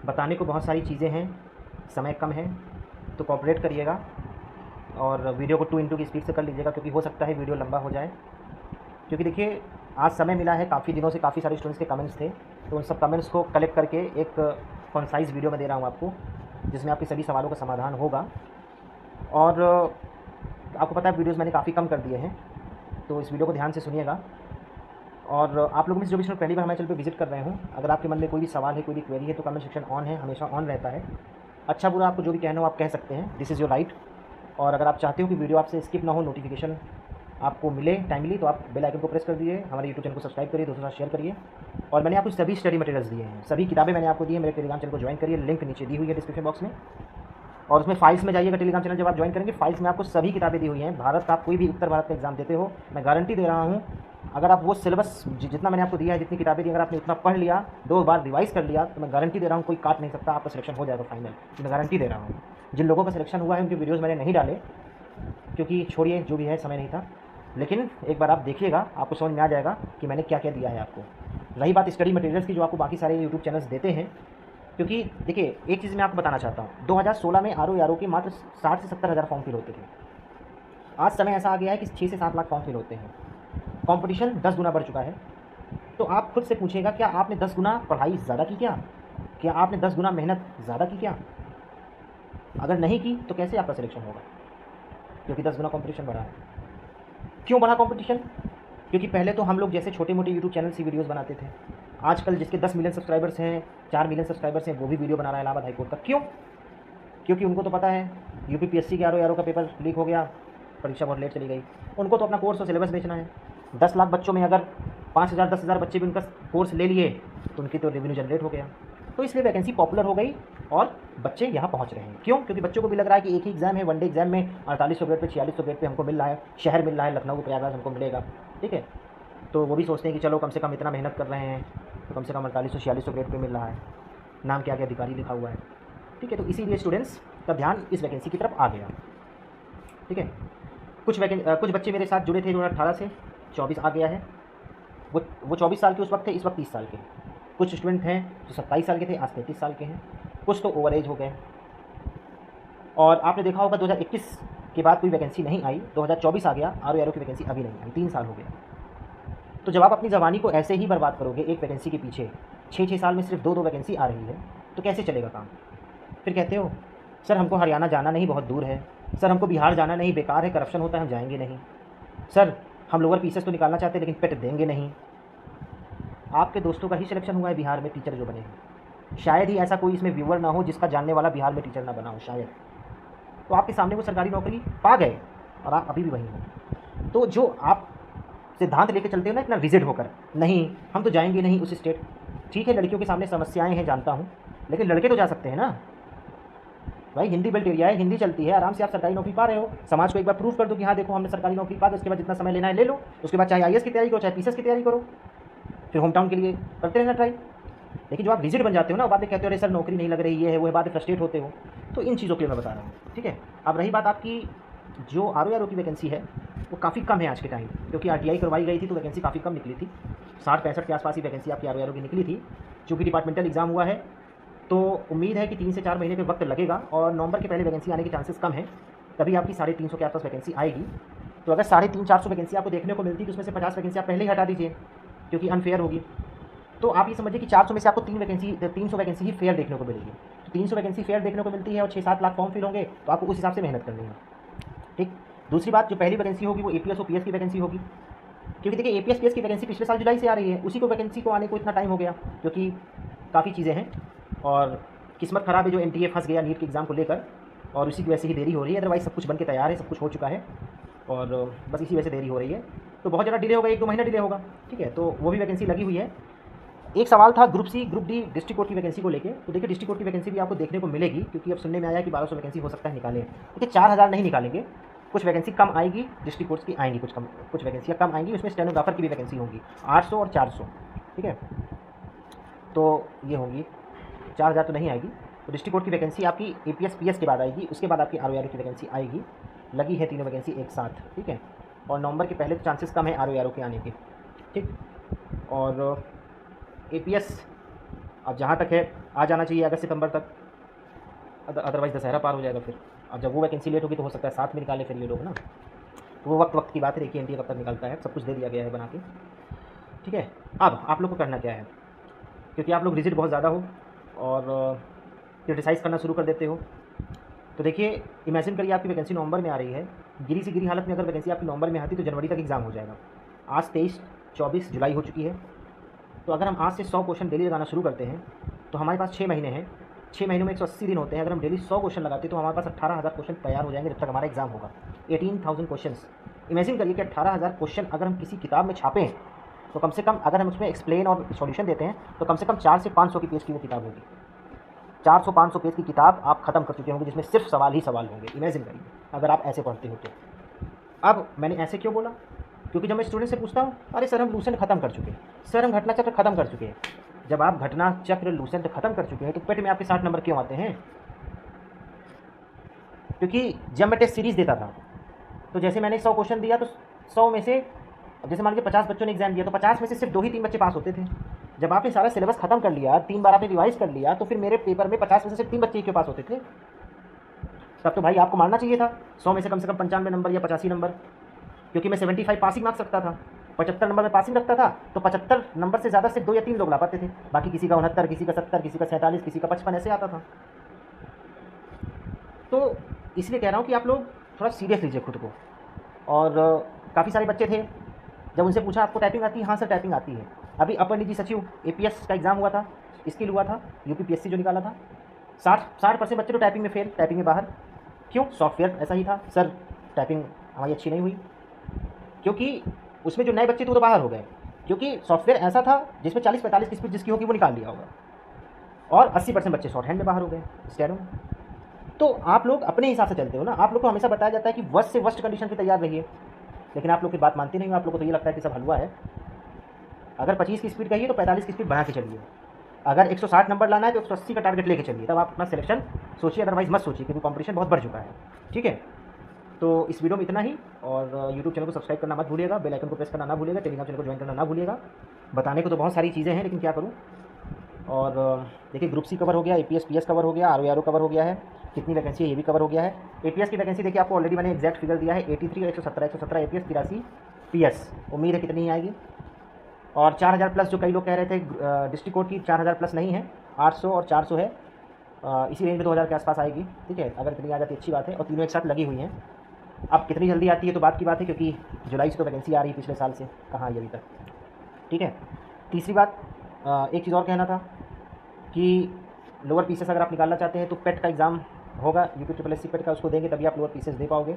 बताने को बहुत सारी चीज़ें हैं, समय कम है, तो कोऑपरेट करिएगा और वीडियो को 2x की स्पीड से कर लीजिएगा, क्योंकि हो सकता है वीडियो लंबा हो जाए। क्योंकि देखिए आज समय मिला है, काफ़ी दिनों से काफ़ी सारे स्टूडेंट्स के कमेंट्स थे, तो उन सब कमेंट्स को कलेक्ट करके एक कॉन्साइज़ वीडियो में दे रहा हूँ आपको, जिसमें आपके सभी सवालों का समाधान होगा। और आपको पता है वीडियोज़ मैंने काफ़ी कम कर दिए हैं, तो इस वीडियो को ध्यान से सुनिएगा। और आप लोगों में से जो भी स्टूडेंट पहली बार हमारे चैनल पे विजिट कर रहे हों, अगर आपके मन में कोई भी सवाल है, कोई भी क्वेरी है, तो कमेंट सेक्शन ऑन है, हमेशा ऑन रहता है। अच्छा बुरा आपको जो भी कहना हो आप कह सकते हैं, दिस इज़ योर राइट। और अगर आप चाहते हो कि वीडियो आपसे स्किप ना हो, नोटिफिकेशन आपको मिले टाइमली, तो आप बेल आइकन को प्रेस कर दीजिए, हमारे यूट्यूब चैनल को सब्सक्राइब करिए, दोस्तों के साथ शेयर करिए। और मैंने आपको सभी स्टडी मटेरियल्स दिए हैं, सभी किताबें मैंने आपको दी है। मेरे टेलीग्राम चैनल को ज्वाइन करिए, लिंक नीचे दी हुई है डिस्क्रिप्शन बॉक्स में। और उसमें फाइल्स में जाइएगा, टेलीग्राम चैनल जब आप ज्वाइन करेंगे, फाइल्स में आपको सभी किताबें दी हुई हैं। भारत का आप कोई भी उत्तर भारत का एग्जाम देते हो, मैं गारंटी दे रहा हूँ, अगर आप वो सिलेबस जितना मैंने आपको दिया है, जितनी किताबें दी, अगर आपने उतना पढ़ लिया, 2 बार रिवाइज कर लिया, तो मैं गारंटी दे रहा हूँ कोई काट नहीं सकता, आपका सिलेक्शन हो जाएगा फाइनल। मैं गारंटी दे रहा हूँ। जिन लोगों का सिलेक्शन हुआ है उनकी वीडियोज़ मैंने नहीं डाले, क्योंकि छोड़िए जो भी है, समय नहीं था। लेकिन एक बार आप देखिएगा, आपको समझ में आ जाएगा कि मैंने क्या क्या दिया है आपको। रही बात स्टडी मटेरियल्स की, जो आपको बाकी सारे यूट्यूब चैनल्स देते हैं, क्योंकि देखिए एक चीज़ मैं आपको बताना चाहता हूँ, 2016 में RO के मात्र 60 से 70 हज़ार फॉर्म फिल होते थे। आज समय ऐसा आ गया है कि 6 से 7 लाख फॉर्म फिल होते हैं। कंपटीशन 10 गुना बढ़ चुका है। तो आप खुद से पूछिएगा, क्या आपने 10 गुना पढ़ाई ज़्यादा की क्या आपने 10 गुना मेहनत ज़्यादा की क्या? अगर नहीं की तो कैसे आपका सिलेक्शन होगा? क्योंकि 10 गुना कंपटीशन बढ़ा है। क्यों बढ़ा कंपटीशन? क्योंकि पहले तो हम लोग जैसे छोटे मोटे यूट्यूब चैनल से वीडियोज़ बनाते थे, आजकल जिसके 10 मिलियन सब्सक्राइबर्स हैं, 4 मिलियन सब्सक्राइबर्स हैं, वो भी वीडियो बना रहा है इलाहाबाद हाईकोर्ट का। क्यों? क्योंकि उनको तो पता है UPPSC के RO का पेपर लीक हो गया, परीक्षा बहुत लेट चली गई, उनको तो अपना कोर्स और सिलेबस बेचना है। 10 लाख बच्चों में अगर 5,000 10,000 बच्चे भी उनका कोर्स ले लिए, तो उनकी तो रेवेन्यू जनरेट हो गया। तो इसलिए वैकेंसी पॉपुलर हो गई और बच्चे यहाँ पहुँच रहे हैं। क्यों? क्योंकि बच्चों को भी लग रहा है कि एक ही एग्ज़ाम है, वनडे एग्जाम में 4800 ग्रेड पे 4600 ग्रेड पे हमको मिल रहा है, शहर मिल रहा है, लखनऊ प्रयागराज हमको मिलेगा, ठीक है। तो वो भी सोचते हैं कि चलो कम से कम इतना मेहनत कर रहे हैं, तो कम से कम 4800-4600 ग्रेड पे मिल रहा है, नाम के आगे अधिकारी लिखा हुआ है, ठीक है। तो इसीलिए स्टूडेंट्स का ध्यान इस वैकेंसी की तरफ आ गया, ठीक है। कुछ बच्चे मेरे साथ जुड़े थे 2018 से, 24 आ गया है। वो 24 साल के उस वक्त थे, इस वक्त 30 साल के। कुछ स्टूडेंट हैं जो 27 साल के थे, आज 33 साल के हैं। कुछ तो ओवर एज हो गए। और आपने देखा होगा 2021 के बाद कोई वैकेंसी नहीं आई, 2024 आ गया, RO की वैकेंसी अभी नहीं आई, 3 साल हो गए। तो जब आप अपनी ज़बानी को ऐसे ही बर्बाद करोगे एक वैकेंसी के पीछे, 6-6 साल में सिर्फ 2-2 वैकेंसी आ रही है, तो कैसे चलेगा काम? फिर कहते हो सर हमको हरियाणा जाना नहीं, बहुत दूर है। सर हमको बिहार जाना नहीं, बेकार है, करप्शन होता है, हम जाएंगे नहीं। सर हम लोअर पीसेस तो निकालना चाहते हैं, लेकिन पेट देंगे नहीं। आपके दोस्तों का ही सिलेक्शन हुआ है बिहार में, टीचर जो बने हैं। शायद ही ऐसा कोई इसमें व्यूअर ना हो जिसका जानने वाला बिहार में टीचर ना बना हो, शायद। तो आपके सामने वो सरकारी नौकरी पा गए और आप अभी भी वहीं हो। तो जो आप सिद्धांत लेके चलते हो ना इतना रिजिड होकर, नहीं हम तो जाएंगे नहीं उस स्टेट, ठीक है लड़कियों के सामने समस्याएं हैं जानता हूँ, लेकिन लड़के तो जा सकते हैं ना भाई। हिंदी बेल्ट एरिया है, हिंदी चलती है, आराम से आप सरकारी नौकरी पा रहे हो। समाज को एक बार प्रूफ कर दो कि हाँ देखो हमने सरकारी नौकरी पा गई, उसके बाद जितना समय लेना है ले लो, उसके बाद चाहे IAS की तैयारी करो, चाहे PCS की तैयारी करो, फिर होम टाउन के लिए करते रहना ट्राई। लेकिन जो आप रिजिड बन जाते हो ना, बातें कहते हो अरे सर नौकरी नहीं लग रही, ये है वो है, बातें फ्रस्ट्रेट होते हो, तो इन चीज़ों के लिए मैं बता रहा हूँ, ठीक है। अब रही बात आपकी जो RO की वैकेंसी है, वो काफ़ी कम है आज के टाइम, क्योंकि RTI करवाई गई थी तो वैकेंसी काफ़ी कम निकली थी। 60-65 के आसपास ही वैकेंसी आपकी RO की निकली थी। चूँकि डिपार्टमेंटल एग्जाम हुआ है, तो उम्मीद है कि 3 से 4 महीने के वक्त लगेगा और नवंबर के पहले वैकेंसी आने के चांसेस कम है। तभी आपकी 350 के आसपास वैकेंसी आएगी। तो अगर 350-400 वैकेंसी आपको देखने को मिलती, तो उसमें से 50 वैकेंसी आप पहले ही हटा दीजिए, क्योंकि अनफेयर होगी। तो आप ये समझिए कि 400 में से आपको 300 वैकेंसी ही फेयर देखने को मिलेगी। तो 300 वैकेंसी फेयर देखने को मिलती है और 6-7 लाख फॉर्म फिल होंगे, तो आपको उस हिसाब से मेहनत करनी है, ठीक। दूसरी बात, जो पहली वैकेंसी होगी वो APS और PS की वैकेंसी होगी, क्योंकि देखिए APS PS की वैकेंसी पिछले साल जुलाई से आ रही है, उसी को वैकेंसी को आने को इतना टाइम हो गया, क्योंकि काफ़ी चीज़ें हैं। और किस्मत ख़राब है जो NTA फंस गया नीट के एग्ज़ाम को लेकर, और उसी की वजह से ही देरी हो रही है। अदरवाइज़ सब कुछ बन के तैयार है, सब कुछ हो चुका है, और बस इसी वजह से देरी हो रही है। तो बहुत ज़्यादा डिले होगा, 1-2 महीना डिले होगा, ठीक है। तो वो भी वैकेंसी लगी हुई है। एक सवाल था group C group D district court की वैकेंसी को लेके, तो देखिए डिस्ट्रिक्ट कोर्ट की वैकेंसी भी आपको देखने को मिलेगी, क्योंकि अब सुनने में आया कि 1200 वैकेंसी हो सकता है निकालें। देखिए 4000 नहीं निकालेंगे, कुछ वैकेंसी कम आएगी, डिस्ट्रिक्ट कोर्ट्स की आएंगी कुछ वैकेंसियाँ कम आएंगी, उसमें स्टेनोग्राफर की भी वैकेंसी होंगी 800 और 400, ठीक है। तो ये होंगी, 4000 तो नहीं आएगी। तो डिस्ट्रिक्ट कोर्ट की वैकेंसी आपकी APS PS के बाद आएगी, उसके बाद आपकी RO की वैकेंसी आएगी। लगी है तीनों वैकेंसी एक साथ, ठीक है। और नवंबर के पहले तो चांसेस कम है RO के आने के, ठीक। और APS अब जहाँ तक है आ जाना चाहिए अगस्त सितंबर तक, अदरवाइज़ दशहरा पार हो जाएगा फिर। अब जब वो वैकेंसी लेट होगी तो हो सकता है साथ में निकाले फिर ये लोग ना, तो वो वक्त की बात है। देखिए एनटीए कब तक निकालता है, सब कुछ दे दिया गया है बना के, ठीक है। अब आप लोग को करना क्या है, क्योंकि आप लोग रिजिड बहुत ज़्यादा हो और क्रिटिसाइज़ करना शुरू कर देते हो, तो देखिए इमेजिन करिए आपकी वैकेंसी नवंबर में आ रही है, गिरी से गिरी हालत में अगर वैकेंसी आपकी नवंबर में आती तो जनवरी तक एग्ज़ाम हो जाएगा। आज 23-24 जुलाई हो चुकी है, तो अगर हम आज से 100 क्वेश्चन डेली लगाना शुरू करते हैं तो हमारे पास 6 महीने हैं, 6 महीनों में 180 दिन होते हैं। अगर हम डेली 100 क्वेश्चन लगाते तो हमारे पास 18,000 क्वेश्चन तैयार हो जाएंगे जब तक हमारा एग्जाम होगा। 18,000 क्वेश्चन, इमेजिन करिए कि 18,000 क्वेश्चन अगर हम किसी किताब में छापें तो कम से कम अगर हम उसमें एक्सप्लेन और सॉल्यूशन देते हैं तो कम से कम 400 से 500 की पेज की वो किताब होगी। 400-500 पेज की किताब आप खत्म कर चुके होंगे जिसमें सिर्फ सवाल ही सवाल होंगे। इमेजिन करिए अगर आप ऐसे पढ़ते हो तो। अब मैंने ऐसे क्यों बोला, क्योंकि जब मैं स्टूडेंट से पूछता हूँ अरे सर हम लूसेंट खत्म कर चुके हैं, सर हम घटना चक्र खत्म कर चुके हैं। जब आप घटना चक्र लूसेंट खत्म कर चुके हैं तो पेट में आपके 60 नंबर क्यों आते हैं? क्योंकि जब मैं टेस्ट सीरीज़ देता था तो जैसे मैंने 100 क्वेश्चन दिया तो 100 में से, जैसे मान लीजिए 50 बच्चों ने एग्जाम दिया तो 50 में से सिर्फ 2 ही 3 बच्चे पास होते थे। जब आपने सारा सिलेबस खत्म कर लिया, 3 बार आपने रिवाइज कर लिया, तो फिर मेरे पेपर में 50 में से सिर्फ 3 बच्चे ही क्यों पास होते थे? तब तो भाई आपको मारना चाहिए था 100 में से कम 95 नंबर या 85 नंबर, क्योंकि मैं 75 पासिंग मार्क्स सकता था, 75 नंबर में पासिंग रखता था तो 75 नंबर से ज़्यादा सिर्फ 2 या 3 लोग ला पाते थे, बाकी किसी का 69, किसी का 70, किसी का 47, किसी का 55 ऐसे आता था। तो इसलिए कह रहा हूँ कि आप लोग थोड़ा सीरियस लीजिए खुद को। और काफ़ी सारे बच्चे थे, जब उनसे पूछा आपको टाइपिंग आती है? हाँ सर टाइपिंग आती है। अभी अपर निजी सचिव एपीएस का एग्ज़ाम हुआ था, स्किल हुआ था, यूपीपीएससी जो निकाला था, 60% बच्चे तो टाइपिंग में फेल, टाइपिंग में बाहर। क्यों? सॉफ्टवेयर ऐसा ही था सर, टाइपिंग हमारी अच्छी नहीं हुई, क्योंकि उसमें जो नए बच्चे थे वो तो बाहर हो गए, क्योंकि सॉफ्टवेयर ऐसा था जिसमें 40-45 की स्पीड जिसकी होगी वो निकाल लिया होगा, और 80% बच्चे शॉर्ट हैंड में बाहर हो गए स्टेरो में। तो आप लोग अपने हिसाब से चलते हो ना, आप लोग को हमेशा बताया जाता है कि वर्स्ट से वर्स्ट कंडीशन पे तैयार रहिए, लेकिन आप लोग की बात मानते नहीं हो। आप लोग को तो ये लगता है कि सब हलवा है। अगर 25 की स्पीड कहिए तो 45 की स्पीड बना के चलिए, अगर 160 नंबर लाना है तो 180 का टारगेट लेके चलिए, तब आप अपना सिलेक्शन सोचिए, अदरवाइज मत सोचिए, क्योंकि कंपटीशन बहुत बढ़ चुका है। ठीक है, तो इस वीडियो में इतना ही, और यूट्यूब चैनल को सब्सक्राइब करना मत भूलिएगा, बेल आइकन को प्रेस करना ना भूलिएगा, टेलीग्राम चैनल को ज्वाइन करना ना भूलिएगा। बताने को तो बहुत सारी चीज़ें हैं लेकिन क्या करूँ। और देखिए ग्रुप सी कवर हो गया, एपीएस पीएस कवर हो गया, आरओ कवर हो गया है, कितनी वैकेंसी है ये भी कवर हो गया है। एपीएस की वैकेंसी देखिए आपको ऑलरेडी मैंने एग्जैक्ट फिगर दिया है, 83 117 एपीएस, 83 पीएस। उम्मीद है कितनी आएगी। और 4000 प्लस जो कई लोग कह रहे थे डिस्ट्रिक्ट कोर्ट की, 4000 प्लस नहीं है, 800 और 400 है, इसी रेंज में 2000 के आसपास आएगी। ठीक है, अगर इतनी आ जाती अच्छी बात है, और तीनों एक साथ लगी हुई हैं। अब कितनी जल्दी आती है तो बात की बात है, क्योंकि जुलाई से तो वैकेंसी आ रही है, पिछले साल से कहाँ आई अभी तक। ठीक है, तीसरी बात, एक चीज़ और कहना था कि लोअर पीसेस अगर आप निकालना चाहते हैं तो पेट का एग्ज़ाम होगा, यूपी पेट का, उसको देंगे तभी आप लोअर पीसेस दे पाओगे।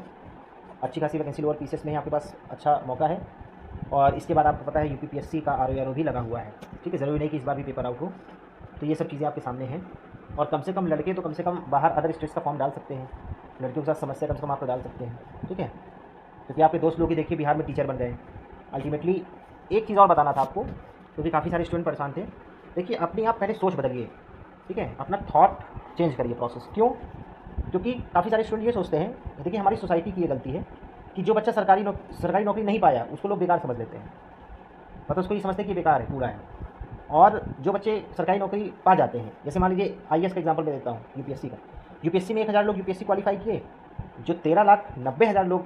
अच्छी खासी वैकेंसी लोअर पीसेस में है आपके पास, अच्छा मौका है। और इसके बाद आपको पता है यूपीपीएससी का आरओ भी लगा हुआ है। ठीक है, ज़रूरी नहीं कि इस बार भी पेपर आउट हो, तो ये सब चीज़ें आपके सामने हैं। और कम से कम लड़के तो कम से कम बाहर अदर स्टेट्स का फॉर्म डाल सकते हैं, लड़कियों के साथ समस्या कम से कम आप डाल सकते हैं। ठीक है, क्योंकि आपके दोस्त लोग ही देखिए बिहार में टीचर बन गए। अल्टीमेटली एक चीज़ और बताना था आपको, क्योंकि काफ़ी सारे स्टूडेंट परेशान थे। देखिए अपनी आप पहले सोच बदलिए, ठीक है, अपना थॉट चेंज करिए, प्रोसेस। क्यों? क्योंकि काफ़ी सारे स्टूडेंट ये सोचते हैं, देखिए हमारी सोसाइटी की ये गलती है कि जो बच्चा सरकारी नौकरी नहीं पाया उसको लोग बेकार समझ लेते हैं, मतलब उसको ये समझते हैं कि बेकार है, कूड़ा है। और जो बच्चे सरकारी नौकरी पा जाते हैं, जैसे मान लीजिए आईएएस का एग्जांपल मैं देता हूँ, यूपीएससी का। यूपीएससी में 1000 लोग यूपीएससी क्वालिफाई किए, जो 13,90,000 लोग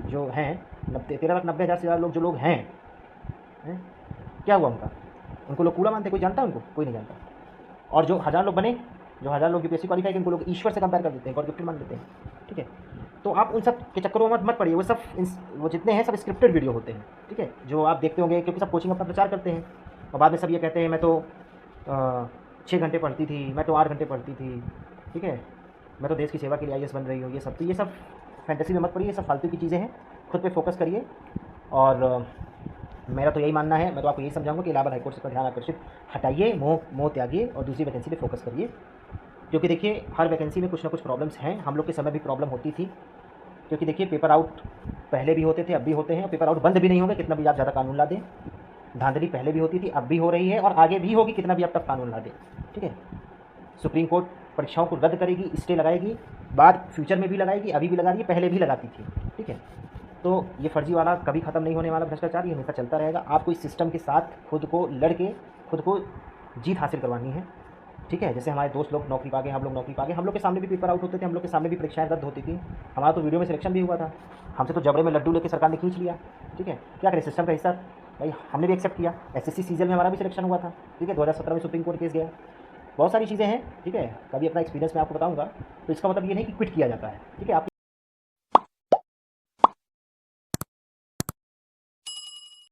जो हैं, 13,90,000 से ज़्यादा लोग जो लोग हैं, क्या हुआ उनको लोग कूड़ा मानते? कोई जानता है उनको? कोई नहीं जानता। और जो 1000 लोग बने, जो 1000 लोग यूपीएससी क्वालिफाई किए, उनको लोग ईश्वर से कंपेयर कर देते हैं, गॉड गिफ्टेड मान देते हैं। ठीक है, तो आप उन सब के चक्करों में मत पड़िए, वो जितने हैं सब स्क्रिप्टेड वीडियो होते हैं। ठीक है, जो आप देखते होंगे, क्योंकि सब कोचिंग अपना प्रचार करते हैं और बाद में सब ये कहते हैं मैं तो 6 घंटे पढ़ती थी, मैं तो 8 घंटे पढ़ती थी, ठीक है, मैं तो देश की सेवा के लिए आईएएस बन रही हूँ। ये सब फैंटेसी में मत पड़िए, ये सब फालतू की चीज़ें हैं, खुद पे फोकस करिए। और मेरा तो यही मानना है, मैं तो आपको यही समझाऊंगा कि इलाहाबाद हाईकोर्ट से पर ध्यान आकर्षित हटाइए, मोह त्यागिए और दूसरी वैकेंसी पे फोकस करिए। क्योंकि देखिए हर वैकेंसी में कुछ ना कुछ प्रॉब्लम्स हैं, हम लोग के समय भी प्रॉब्लम होती थी, क्योंकि देखिए पेपर आउट पहले भी होते थे, अब भी होते हैं, पेपर आउट बंद भी नहीं होंगे कितना भी आप ज़्यादा कानून ला दें। धांधली पहले भी होती थी, अब भी हो रही है और आगे भी होगी कितना भी आप तक कानून ला दें। ठीक है, सुप्रीम कोर्ट परीक्षाओं को रद्द करेगी, स्टे लगाएगी, बाद फ्यूचर में भी लगाएगी, अभी भी लगा रही है, पहले भी लगाती थी। ठीक है, तो ये फर्जी वाला कभी ख़त्म नहीं होने वाला भ्रष्टाचार, ये हमेशा चलता रहेगा। आपको इस सिस्टम के साथ खुद को लड़के खुद को जीत हासिल करवानी है, ठीक है। जैसे हमारे दोस्त लोग नौकरी पा गए, हम लोग नौकरी पा गए, हम लोग के सामने भी पेपर आउट होते थे, हम लोग के सामने भी परीक्षाएं रद्द होती थी, हमारा तो वीडियो में सिलेक्शन भी हुआ था, हमसे तो जबड़े में लड्डू लेके सरकार ने खींच लिया, ठीक है। क्या करें, सिस्टम का हिस्सा भाई, हमने भी एक्सेप्ट किया। एसएससी सीजीएल में हमारा भी सिलेक्शन हुआ था, ठीक है, 2017 में सुप्रीम कोर्ट केस गया। बहुत सारी चीज़ें हैं, ठीक है। कभी अपना एक्सपीरियंस मैं आपको बताऊंगा। तो इसका मतलब ये नहीं कि क्विट किया जाता है, ठीक है। आपको